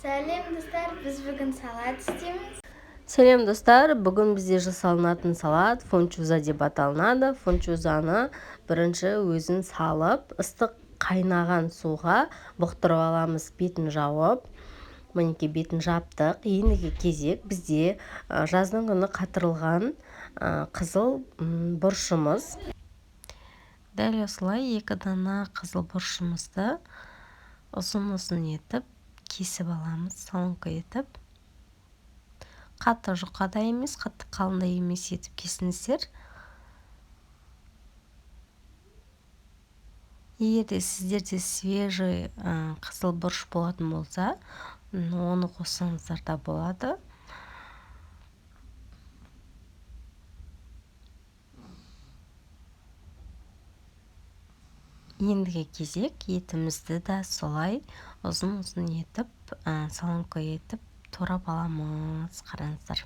Сәлем достар, біз бүгін салат істейміз. Сәлем достар, бүгін бізде жасалынатын салат фунчуза деп аталынады. Фунчузаны бірінші өзін салып, ыстық қайнаған суға бұқтырып аламыз, бетін жауып. Мінекей бетін жаптық. Ендігі кезек бізде жаздың күні қатырылған қызыл бұрышымыз. Дәл осылай 2 дана қызыл бұрышымызды ұзын-ұзын етіп кесіп аламыз, солонка етіп. Қатты жұқа да емес, қатты қалың да емес етіп кесіңіздер. Егер де сіздерде свежий қызыл бұрыш болатын болса, оны қоссаңыздар да болады. Ендігі кезек етімізді де солай ұзын-ұзын етіп, солонка етіп турап аламыз. Қараңыздар.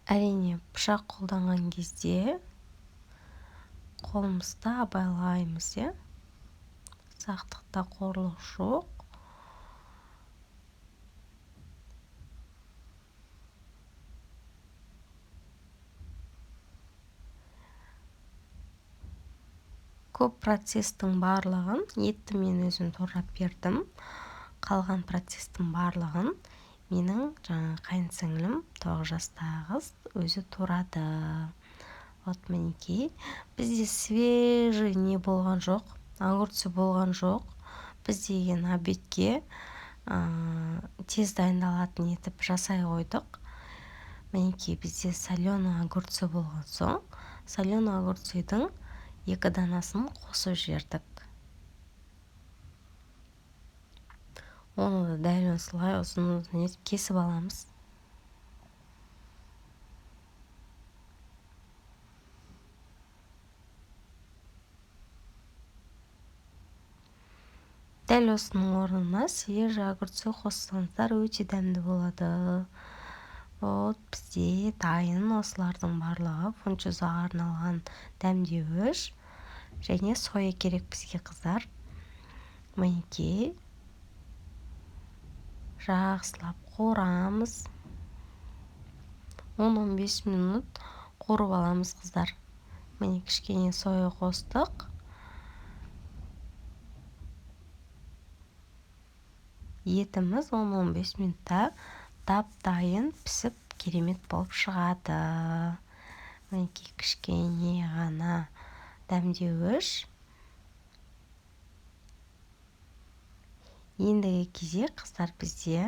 Әрине, пышақ қолданған кезде қолымызды абайлаймыз, сақтықта қорлық жоқ. Көп процестің барлығын етті мен өзім турап бердім. Қалған процестің барлығын менің қайынсіңлім 9 жастағы қыз өзі турады. Вот мінекей. Бізде свежий не болған жоқ, огурцы болған жоқ. Біз деген обедке тез дайындалатын етіп жасай қойдық. Мінекей бізде соленый огурцы болған соң, соленый огурцыйдың 2 данасын қосып жібердік. Оны да дәл осылай ұзын-ұзын етіп кесіп аламыз. Дәл осының орнына свежий огурцы қоссаңыздар өте дәмді болады. Вот бізде дайын осылардың барлығы фунчузаға арналған дәмдеуіш. Және соя керек бізге қыздар. Мінекей. Жақсылап қуырамыз. 10-15 минут қуырып аламыз қыздар. Міне кішкене соя қостық. Етіміз 10-15 минутта дайын пісіп керемет болып шығады. Мінекей кішкене ғана дәмдеуіш. Ендігі кезек қыздар бізде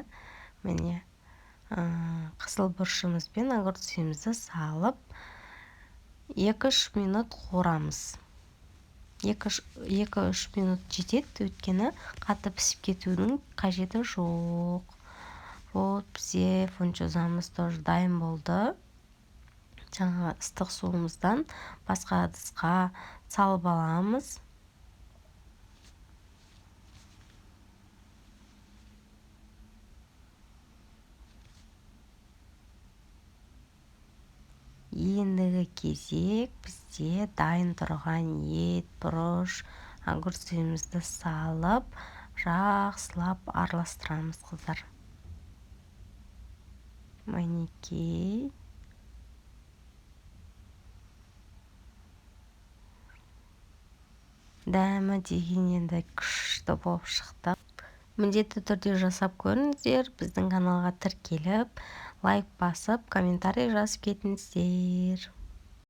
міне қызыл бұрышымыз бен огурцымызды салып 2-3 минут қуырамыз. 2-3 минут жетеді, өйткені қатты пісіп кетудің қажеті жоқ. Вот бізде фунчузамыз тоже дайын болды. Жаңа ыстық суымыздан басқа ыдысқа салып аламыз. Ендігі кезек бізде дайын тұрған ет, бұрыш, огурцымызды салып, жақсылап араластырамыз қыздар. Мінекей. Дәмі деген енді күшті болып шықты. Міндетті түрде жасап көріңіздер. Біздің каналға тіркеліп, лайк басып, комментарий жазып кетіңіздер.